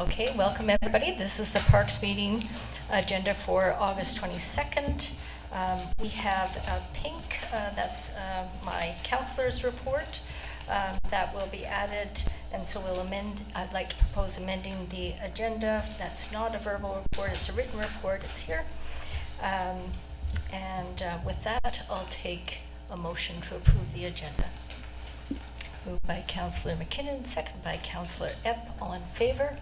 Okay, welcome everybody. This is the Parks meeting agenda for August 22nd. We have pink, that's my councillor's report that will be added, and so we'll amend. I'd like to propose amending the agenda. That's not a verbal report, it's a written report. It's here. With that, I'll take a motion to approve the agenda. Moved by Councillor McKinnon, second by Councillor Epp. All in favor?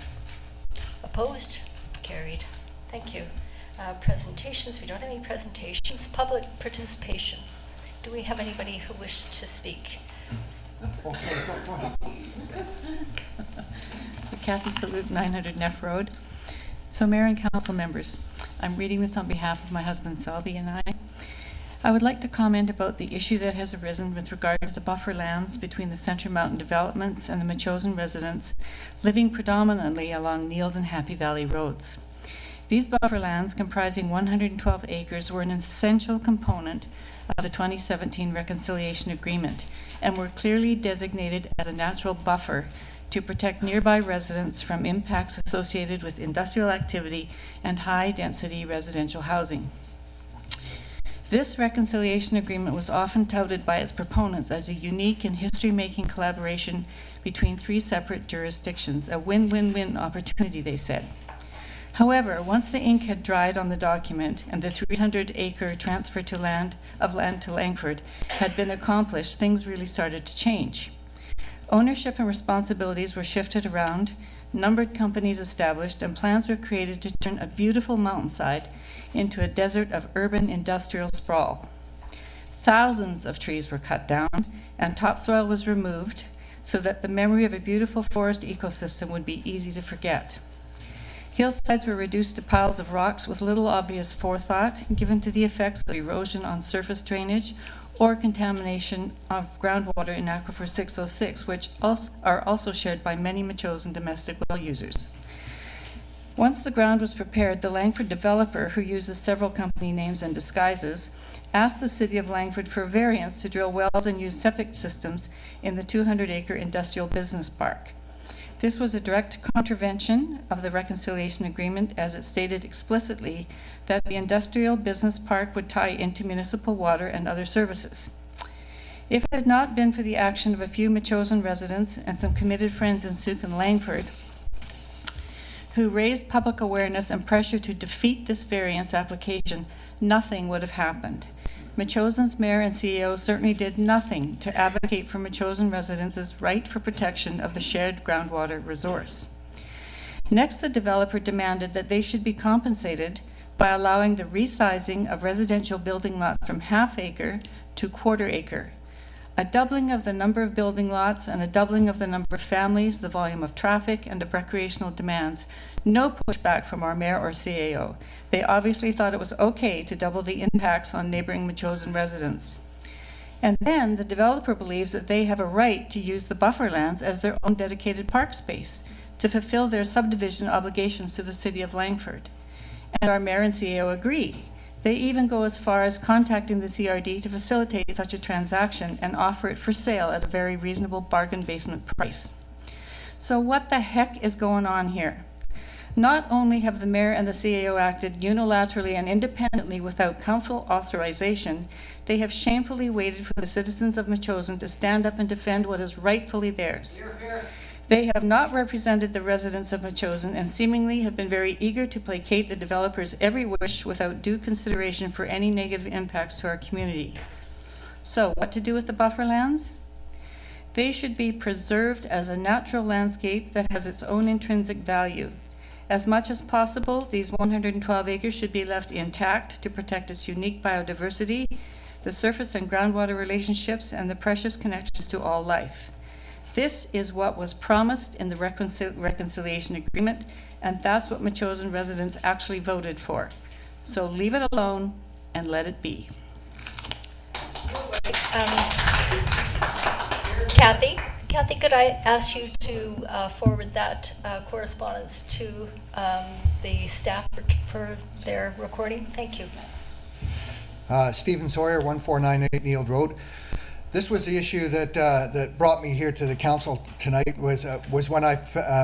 Opposed? Carried. Thank you. Presentations. We don't have any presentations. Public participation. Do we have anybody who wishes to speak? So Kathy Salute, 900 Neff Road. So Mayor and Council members, I'm reading this on behalf of my husband Selby and I would like to comment about the issue that has arisen with regard to the buffer lands between the Centre Mountain developments and the Metchosin residents living predominantly along Neald and Happy Valley roads. These buffer lands, comprising 112 acres, were an essential component of the 2017 Reconciliation Agreement and were clearly designated as a natural buffer to protect nearby residents from impacts associated with industrial activity and high-density residential housing. This reconciliation agreement was often touted by its proponents as a unique and history-making collaboration between three separate jurisdictions, a win-win-win opportunity, they said. However, once the ink had dried on the document and the 300-acre transfer of land to Langford had been accomplished, things really started to change. Ownership and responsibilities were shifted around, numbered companies established, and plans were created to turn a beautiful mountainside into a desert of urban industrial sprawl. Thousands of trees were cut down and topsoil was removed so that the memory of a beautiful forest ecosystem would be easy to forget. Hillsides were reduced to piles of rocks with little obvious forethought given to the effects of erosion on surface drainage or contamination of groundwater in Aquifer 606, which are also shared by many Metchosin domestic well users. Once the ground was prepared, the Langford developer, who uses several company names and disguises, asked the City of Langford for a variance to drill wells and use septic systems in the 200-acre industrial business park. This was a direct contravention of the Reconciliation Agreement, as it stated explicitly that the industrial business park would tie into municipal water and other services. If it had not been for the action of a few Metchosin residents and some committed friends in Souk and Langford, who raised public awareness and pressure to defeat this variance application, nothing would have happened. Metchosin's mayor and CEO certainly did nothing to advocate for Metchosin residents' right for protection of the shared groundwater resource. Next, the developer demanded that they should be compensated by allowing the resizing of residential building lots from half-acre to quarter-acre, a doubling of the number of building lots and a doubling of the number of families, the volume of traffic, and of recreational demands. No pushback from our mayor or CAO. They obviously thought it was okay to double the impacts on neighboring Metchosin residents. And then the developer believes that they have a right to use the buffer lands as their own dedicated park space to fulfill their subdivision obligations to the City of Langford. And our mayor and CAO agree. They even go as far as contacting the CRD to facilitate such a transaction and offer it for sale at a very reasonable bargain basement price. So what the heck is going on here? Not only have the mayor and the CAO acted unilaterally and independently without council authorization, they have shamefully waited for the citizens of Metchosin to stand up and defend what is rightfully theirs. They have not represented the residents of Metchosin and seemingly have been very eager to placate the developer's every wish without due consideration for any negative impacts to our community. So, what to do with the buffer lands? They should be preserved as a natural landscape that has its own intrinsic value. As much as possible, these 112 acres should be left intact to protect its unique biodiversity, the surface and groundwater relationships, and the precious connections to all life. This is what was promised in the Reconciliation Agreement, and that's what Metchosin residents actually voted for. So leave it alone and let it be. Kathy, could I ask you to forward that correspondence to the staff for their recording? Thank you. Stephen Sawyer, 1498 Neald Road. This was the issue that that brought me here to the council tonight. Was when I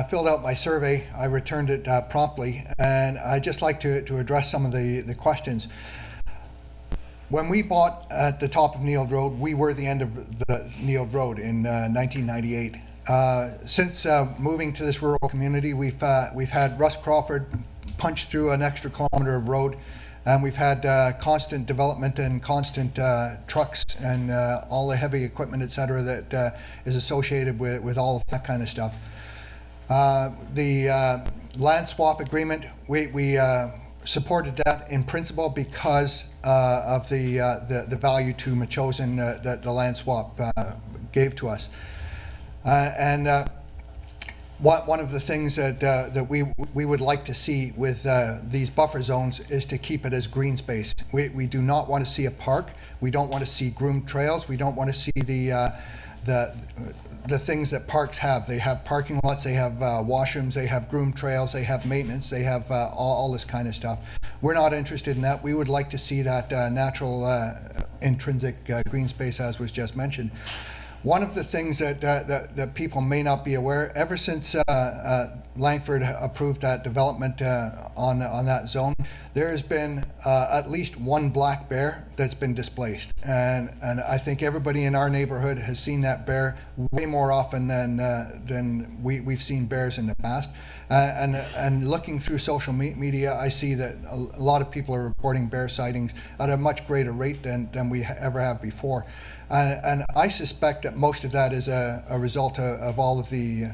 filled out my survey. I returned it promptly, and I'd just like to address some of the questions. When we bought at the top of Neald Road, we were the end of the Neald Road in 1998. Since moving to this rural community, we've had Russ Crawford punch through an extra kilometer of road. And we've had constant development and constant trucks and all the heavy equipment, et cetera, that is associated with all of that kind of stuff. The land swap agreement, we supported that in principle because of the value to Metchosin that the land swap gave to us. One of the things that we would like to see with these buffer zones is to keep it as green space. We do not want to see a park. We don't want to see groomed trails. We don't want to see the things that parks have. They have parking lots. They have washrooms. They have groomed trails. They have maintenance. They have all this kind of stuff. We're not interested in that. We would like to see that natural intrinsic green space, as was just mentioned. One of the things that people may not be aware, ever since Langford approved that development on that zone, there has been at least one black bear that's been displaced, and I think everybody in our neighborhood has seen that bear way more often than we've seen bears in the past. And looking through social media, I see that a lot of people are reporting bear sightings at a much greater rate than we ever have before. And I suspect that most of that is a result of all of the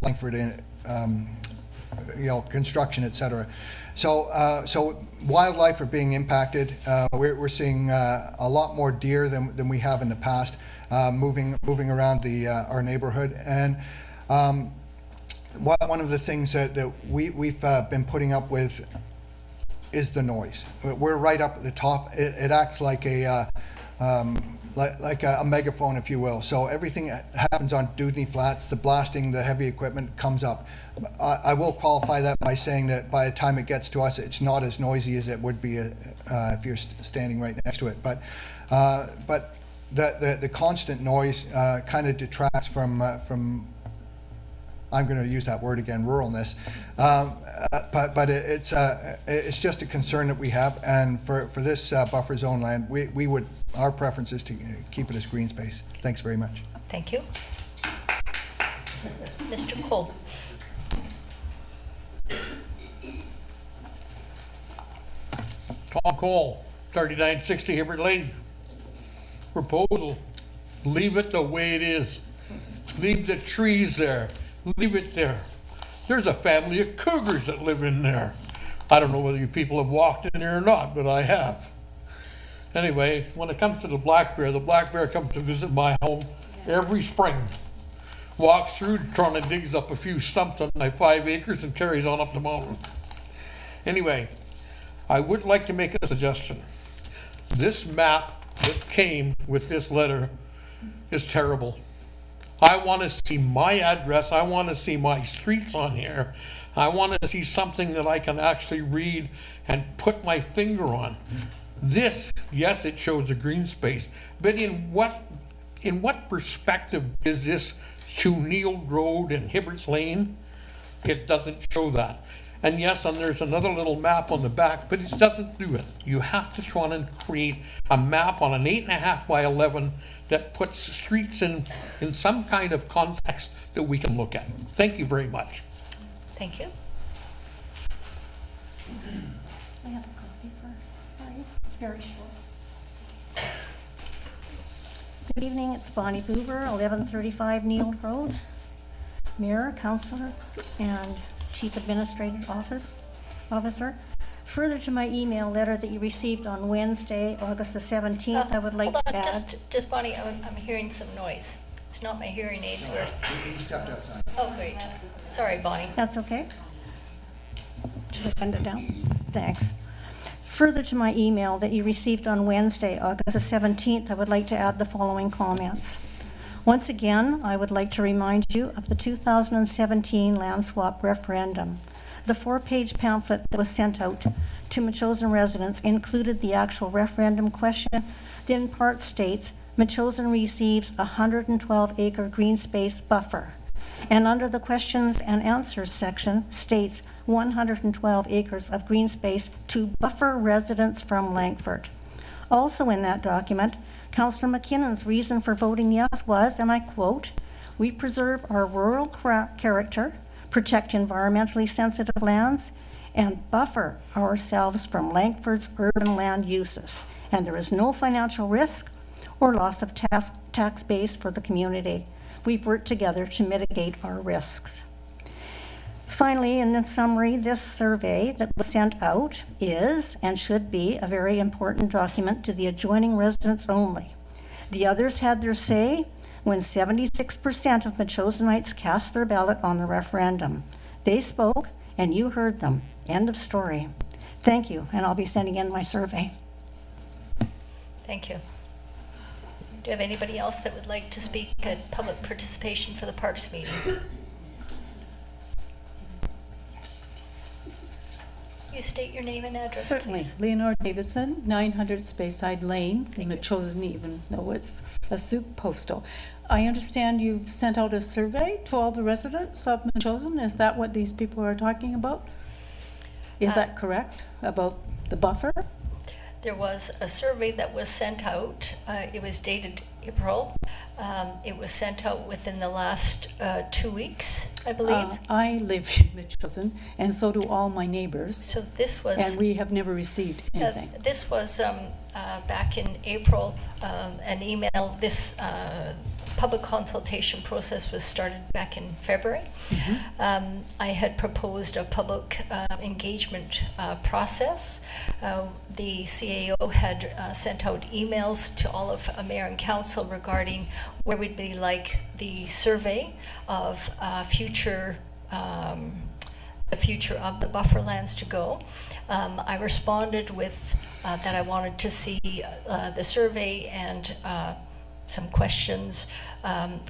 Langford, construction, et cetera. So wildlife are being impacted. We're seeing a lot more deer than we have in the past, moving around our neighborhood. And one of the things that we've been putting up with is the noise. We're right up at the top. It acts like a megaphone, if you will. So everything that happens on Dudney Flats, the blasting, the heavy equipment comes up. I will qualify that by saying that by the time it gets to us, it's not as noisy as it would be if you're standing right next to it. But the constant noise kind of detracts from I'm going to use that word again, ruralness. But it's just a concern that we have, and for this buffer zone land, we would, our preference is to keep it as green space. Thanks very much. Thank you. Mr. Cole. Tom Cole, 3960 Hibbert Lane. Proposal, leave it the way it is. Leave the trees there. Leave it there. There's a family of cougars that live in there. I don't know whether you people have walked in there or not, but I have. Anyway, when it comes to the black bear comes to visit my home every spring. Walks through, trying to digs up a few stumps on my 5 acres and carries on up the mountain. Anyway, I would like to make a suggestion. This map that came with this letter is terrible. I want to see my address. I want to see my streets on here. I want to see something that I can actually read and put my finger on. This, yes, it shows a green space, but in what perspective is this to Neald Road and Hibbert Lane? It doesn't show that. And yes, and there's another little map on the back, but it doesn't do it. You have to try and create a map on an 8.5 by 11 that puts streets in some kind of context that we can look at. Thank you very much. Thank you. I have a copy for you. It's very short. Good evening, it's Bonnie Boober, 1135 Neald Road. Mayor, Councillor, and Chief Administrative Officer. Further to my email letter that you received on Wednesday, August the 17th, I would like to add... Just Bonnie, I'm hearing some noise. It's not my hearing aids. He stepped outside. Oh, great. Sorry, Bonnie. That's okay. Should I bend it down? Thanks. Further to my email that you received on Wednesday, August the 17th, I would like to add the following comments. Once again, I would like to remind you of the 2017 land swap referendum. The 4-page pamphlet that was sent out to Metchosin residents included the actual referendum question that in part states Metchosin receives a 112-acre green space buffer, and under the questions and answers section states 112 acres of green space to buffer residents from Langford. Also in that document, Councillor McKinnon's reason for voting yes was, and I quote, "We preserve our rural character, protect environmentally sensitive lands, and buffer ourselves from Langford's urban land uses, and there is no financial risk or loss of tax base for the community. We've worked together to mitigate our risks." Finally, in summary, this survey that was sent out is and should be a very important document to the adjoining residents only. The others had their say when 76% of Metchosinites cast their ballot on the referendum. They spoke and you heard them. End of story. Thank you, and I'll be sending in my survey. Thank you. Do you have anybody else that would like to speak at public participation for the Parks meeting? You state your name and address, Certainly. please. Leonore Davidson, 900 Speyside Lane, in Metchosin, even though it's a soup postal. I understand you've sent out a survey to all the residents of Metchosin. Is that what these people are talking about? Is that correct, about the buffer? There was a survey that was sent out. It was dated April. It was sent out within the last 2 weeks, I believe. I live in Metchosin, and so do all my neighbors, So this was... and we have never received anything. This was back in April, an email. This public consultation process was started back in February. I had proposed a public engagement process. The CAO had sent out emails to all of mayor and council regarding where we'd be like the survey of future the future of the buffer lands to go. I responded with that I wanted to see the survey and some questions,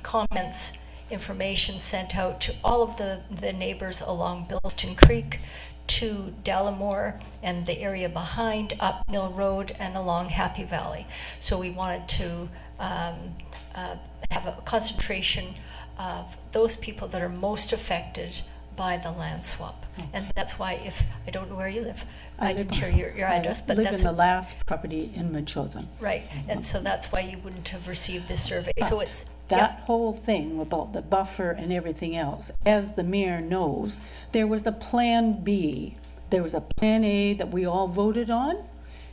comments, information sent out to all of the neighbors along Billston Creek, to Dallimore and the area behind, up Mill Road and along Happy Valley. So we wanted to have a concentration of those people that are most affected by the land swap. And that's why, if I don't know where you live, I didn't hear your address, but I live that's in the last property in Metchosin. right. And so that's why you wouldn't have received this survey. So it's That whole thing about the buffer and everything else, as the mayor knows, there was a plan B. There was a plan A that we all voted on,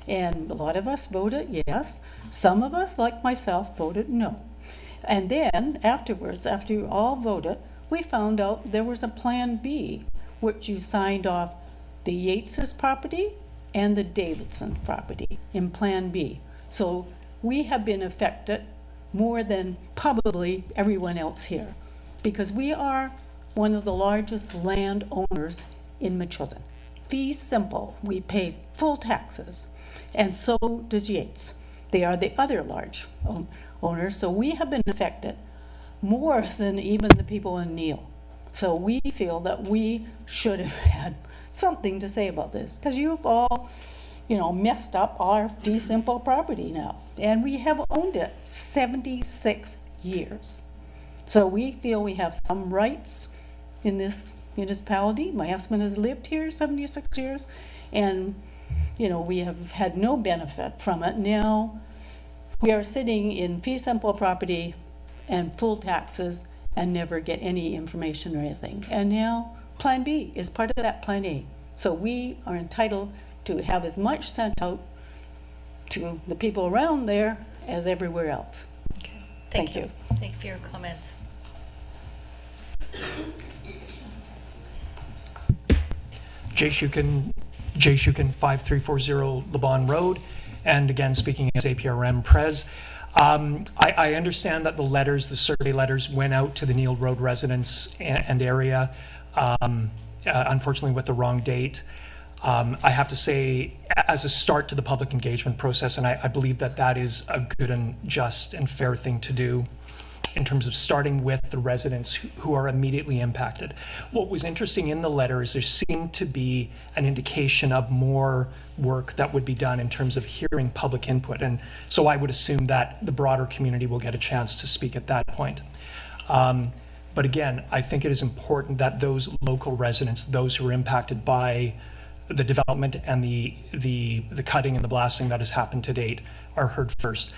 and a lot of us voted yes. Some of us, like myself, voted no. And then afterwards, after you all voted, we found out there was a plan B, which you signed off the Yates's property and the Davidson property in plan B. So we have been affected more than probably everyone else here, because we are one of the largest landowners in Metchosin. Fee simple, we pay full taxes, and so does Yates. They are the other large owners, so we have been affected more than even the people in Neil. So we feel that we should have had something to say about this, because you've all, messed up our fee simple property now, and we have owned it 76 years. So we feel we have some rights in this municipality. My husband has lived here 76 years, and we have had no benefit from it. Now we are sitting in fee simple property and full taxes and never get any information or anything. And now Plan B is part of that Plan A. So we are entitled to have as much sent out to the people around there as everywhere else. okay. Thank you. Thank you for your comments. Jay Shukin, 5340 Lebon Road, and again, speaking as APRM Pres. I understand that the survey letters went out to the Neil Road residents and area, unfortunately with the wrong date. I have to say, as a start to the public engagement process, and I believe that that is a good and just and fair thing to do, in terms of starting with the residents who are immediately impacted. What was interesting in the letter is there seemed to be an indication of more work that would be done in terms of hearing public input. And so I would assume that the broader community will get a chance to speak at that point. But again, I think it is important that those local residents, those who are impacted by the development and the cutting and the blasting that has happened to date, are heard first.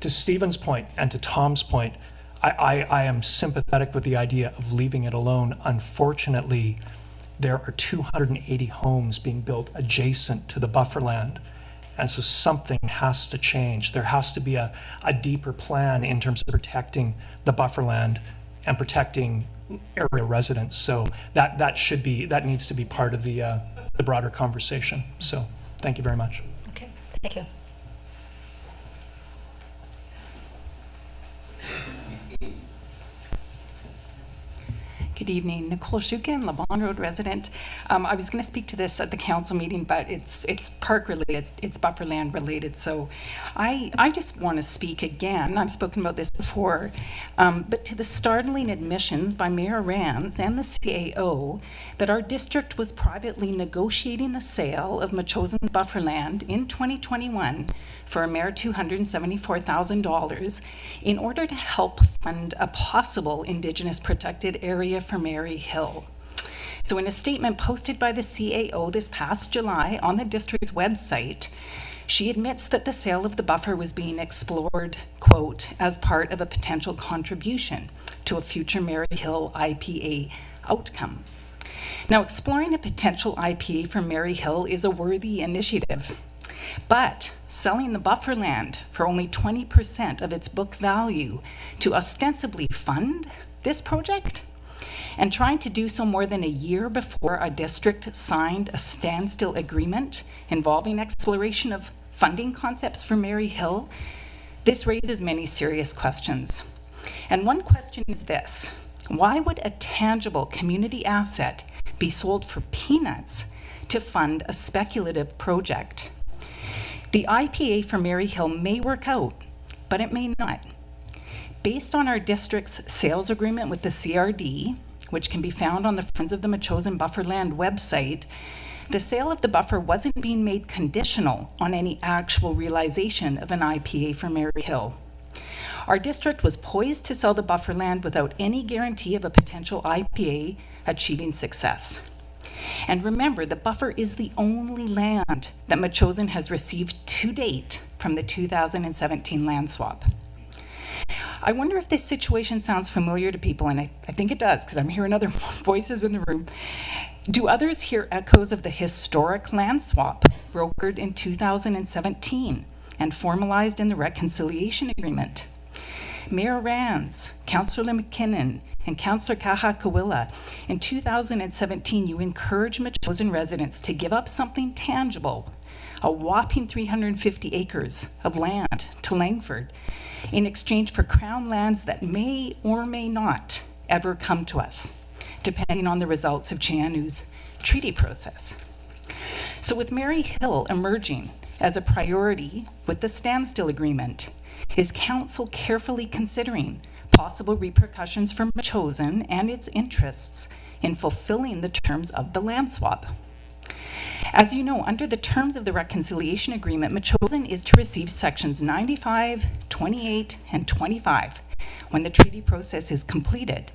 To Stephen's point and to Tom's point, I am sympathetic with the idea of leaving it alone. Unfortunately, there are 280 homes being built adjacent to the buffer land. And so something has to change. There has to be a deeper plan in terms of protecting the buffer land and protecting area residents. So that needs to be part of the broader conversation. So thank you very much. Okay, thank you. Good evening, Nicole Shukin, LeBon Road resident. I was going to speak to this at the council meeting, but it's park related, it's buffer land related. So I just want to speak again. I've spoken about this before, but to the startling admissions by Mayor Rands and the CAO that our district was privately negotiating the sale of Metchosin's buffer land in 2021 for a mere $274,000 in order to help fund a possible Indigenous protected area for Mary Hill. So in a statement posted by the CAO this past July on the district's website, she admits that the sale of the buffer was being explored, quote, as part of a potential contribution to a future Mary Hill IPA outcome. Now, exploring a potential IPA for Mary Hill is a worthy initiative, but selling the buffer land for only 20% of its book value to ostensibly fund this project, and trying to do so more than a year before our district signed a standstill agreement involving exploration of funding concepts for Mary Hill, this raises many serious questions. And one question is this: why would a tangible community asset be sold for peanuts to fund a speculative project? The IPA for Mary Hill may work out, but it may not. Based on our district's sales agreement with the CRD, which can be found on the Friends of the Metchosin Bufferland website, the sale of the buffer wasn't being made conditional on any actual realization of an IPA for Mary Hill. Our district was poised to sell the buffer land without any guarantee of a potential IPA achieving success. And remember, the buffer is the only land that Metchosin has received to date from the 2017 land swap. I wonder if this situation sounds familiar to people, and I think it does, because I'm hearing other voices in the room. Do others hear echoes of the historic land swap brokered in 2017 and formalized in the reconciliation agreement? Mayor Rands, Councillor McKinnon, and Councillor Kahakawila, in 2017, you encouraged Metchosin residents to give up something tangible, a whopping 350 acres of land to Langford, in exchange for Crown lands that may or may not ever come to us, depending on the results of Chianu's treaty process. So with Mary Hill emerging as a priority with the standstill agreement, is Council carefully considering possible repercussions for Metchosin and its interests in fulfilling the terms of the land swap? As you know, under the terms of the reconciliation agreement, Metchosin is to receive sections 95, 28, and 25 when the treaty process is completed,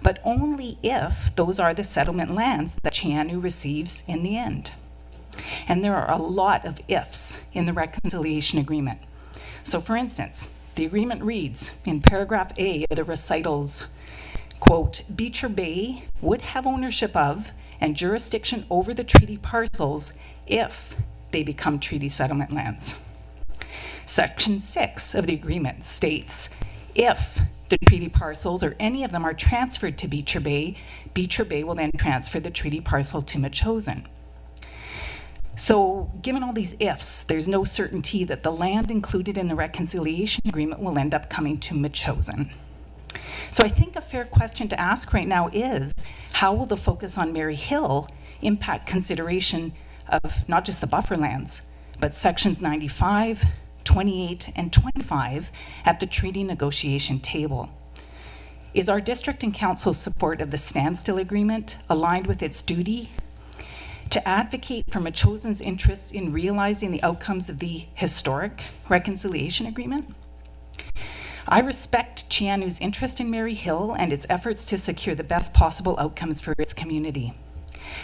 but only if those are the settlement lands that Chianu receives in the end. And there are a lot of ifs in the reconciliation agreement. So for instance, the agreement reads in paragraph A of the recitals, quote, Beecher Bay would have ownership of and jurisdiction over the treaty parcels if they become treaty settlement lands. Section 6 of the agreement states, if the treaty parcels or any of them are transferred to Beecher Bay will then transfer the treaty parcel to Metchosin. So given all these ifs, there's no certainty that the land included in the reconciliation agreement will end up coming to Metchosin. So I think a fair question to ask right now is, how will the focus on Mary Hill impact consideration of not just the buffer lands, but sections 95, 28, and 25 at the treaty negotiation table. Is our district and council's support of the standstill agreement aligned with its duty to advocate for Metchosin's interests in realizing the outcomes of the historic reconciliation agreement? I respect Chianu's interest in Mary Hill and its efforts to secure the best possible outcomes for its community.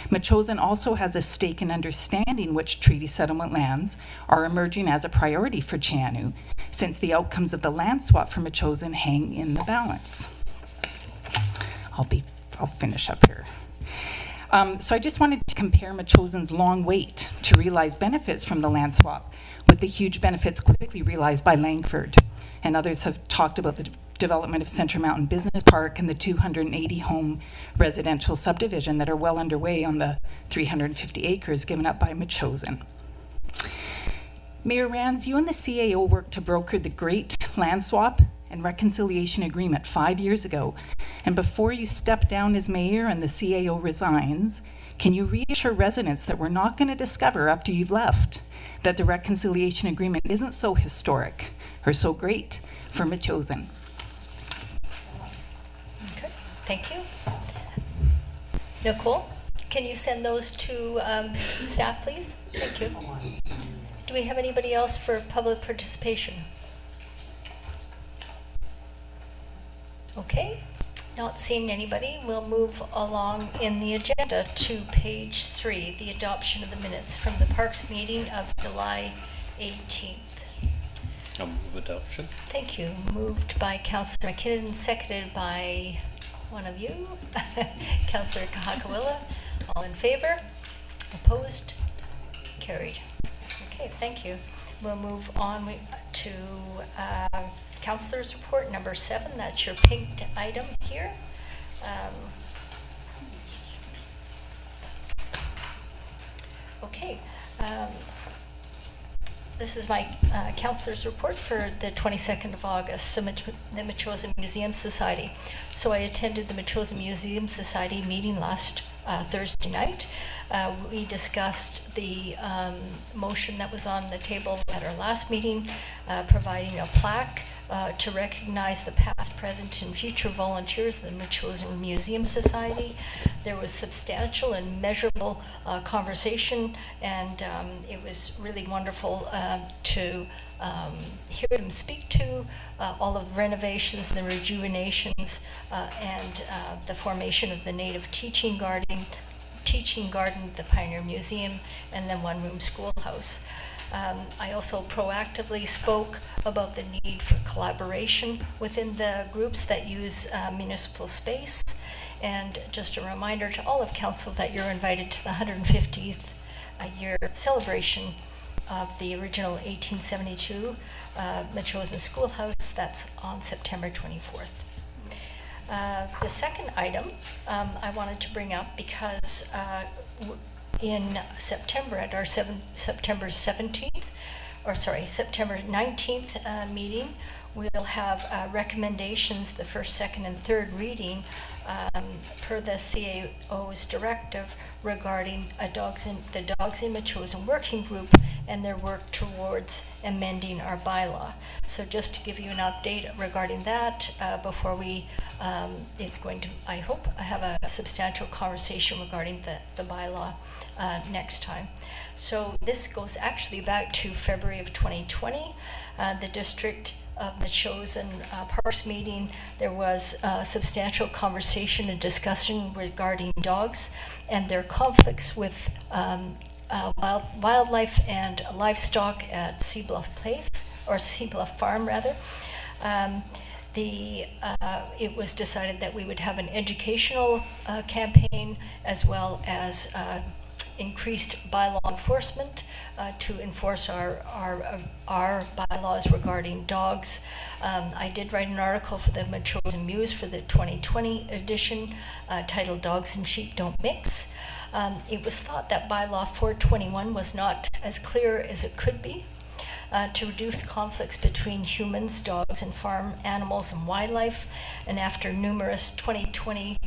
Metchosin also has a stake in understanding which treaty settlement lands are emerging as a priority for Chianu, since the outcomes of the land swap for Metchosin hang in the balance. I'll finish up here. So I just wanted to compare Metchosin's long wait to realize benefits from the land swap with the huge benefits quickly realized by Langford. And others have talked about the development of Centre Mountain Business Park and the 280 home residential subdivision that are well underway on the 350 acres given up by Metchosin. Mayor Rands, you and the CAO worked to broker the great land swap and reconciliation agreement 5 years ago. And before you step down as mayor and the CAO resigns, can you reassure residents that we're not going to discover after you've left that the reconciliation agreement isn't so historic or so great for Metchosin? Okay, thank you. Nicole, can you send those to staff, please? Thank you. Do we have anybody else for public participation? Okay, not seeing anybody. We'll move along in the agenda to page 3, the adoption of the minutes from the Parks meeting of July 18th. I'll move adoption. Thank you. Moved by Councillor McKinnon, seconded by one of you, Councillor Kahakawila. All in favor? Opposed? Carried. Okay, thank you. We'll move on to Councillor's report number 7. That's your pinked item here. Okay. This is my Councillor's report for the 22nd of August, the Metchosin Museum Society. So I attended the Metchosin Museum Society meeting last Thursday night. We discussed the motion that was on the table at our last meeting, providing a plaque to recognize the past, present, and future volunteers of the Metchosin Museum Society. There was substantial and measurable conversation, and it was really wonderful to hear them speak to all of the renovations, the rejuvenations, and the formation of the native teaching garden at the Pioneer Museum, and then one-room schoolhouse. I also proactively spoke about the need for collaboration within the groups that use municipal space. And just a reminder to all of council that you're invited to the 150th year celebration of the original 1872 Metchosin Schoolhouse. That's on September 24th. The second item I wanted to bring up because in September, at our September 19th meeting, we'll have recommendations, the first, second, and third reading per the CAO's directive regarding the Dogs in Metchosin working group and their work towards amending our bylaw. So just to give you an update regarding that, before we, it's going to, I hope, have a substantial conversation regarding the bylaw next time. So this goes actually back to February of 2020. The district of Metchosin Parks meeting, there was substantial conversation and discussion regarding dogs and their conflicts with wildlife and livestock at Sea Bluff Place, or Sea Bluff Farm rather. It was decided that we would have an educational campaign as well as increased bylaw enforcement to enforce our bylaws regarding dogs. I did write an article for the Metchosin Muse for the 2020 edition titled Dogs and Sheep Don't Mix. It was thought that bylaw 421 was not as clear as it could be. to reduce conflicts between humans, dogs, and farm animals and wildlife. And after numerous 2020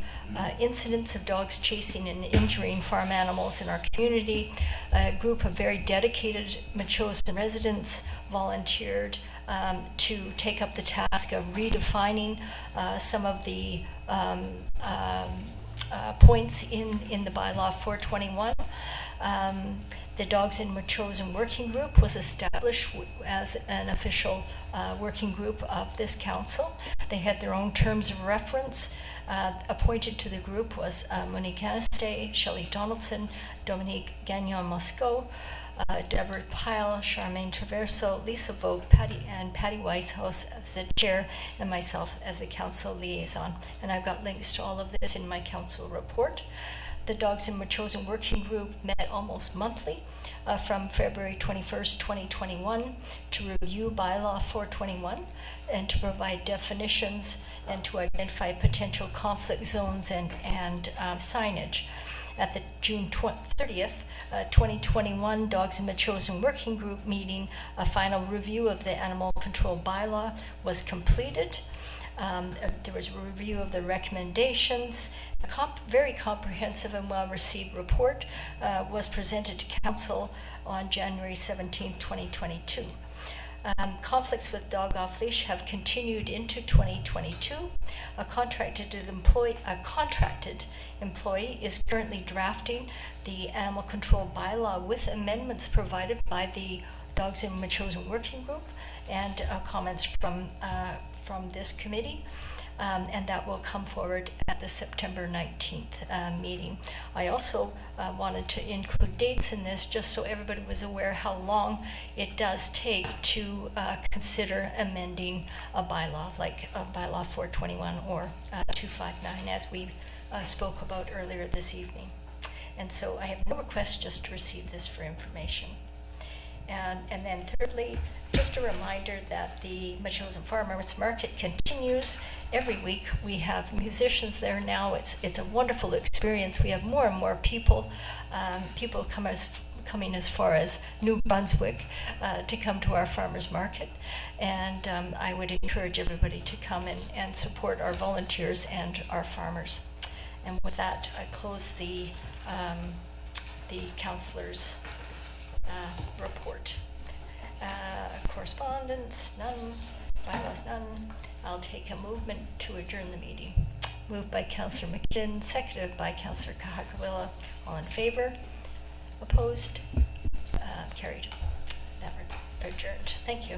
incidents of dogs chasing and injuring farm animals in our community, a group of very dedicated Metchosin residents volunteered to take up the task of redefining some of the points in the bylaw 421. The Dogs in Metchosin Working Group was established as an official working group of this council. They had their own terms of reference. Appointed to the group was Monique Anastay, Shelley Donaldson, Dominique Gagnon-Moscow, Deborah Pyle, Charmaine Traverso, Lisa Vogt, Patty Weishaus as the chair, and myself as the council liaison. And I've got links to all of this in my council report. The Dogs in Metchosin Working Group met almost monthly from February 21st, 2021 to review Bylaw 421 and to provide definitions and to identify potential conflict zones and signage. At the June 30th, 2021 Dogs in Metchosin Working Group meeting, a final review of the animal control bylaw was completed. There was a review of the recommendations. A very comprehensive and well-received report was presented to Council on January 17, 2022. Conflicts with dog off-leash have continued into 2022. A contracted employee is currently drafting the animal control bylaw with amendments provided by the Dogs in Metchosin Working Group and comments from this committee, and that will come forward at the September 19th meeting. I also wanted to include dates in this just so everybody was aware how long it does take to consider amending a bylaw, like Bylaw 421 or 259, as we spoke about earlier this evening. And so I have no request, just to receive this for information. And then thirdly, just a reminder that the Metchosin Farmers Market continues every week. We have musicians there now. It's a wonderful experience. We have more and more people coming as far as New Brunswick to come to our farmers market. And I would encourage everybody to come and support our volunteers and our farmers. And with that, I close the councillors' report. Correspondence, none. Bylaws, none. I'll take a movement to adjourn the meeting. Moved by Councillor McKinnon, seconded by Councillor Kahakawila. All in favor? Opposed? Carried. That adjourned. Thank you.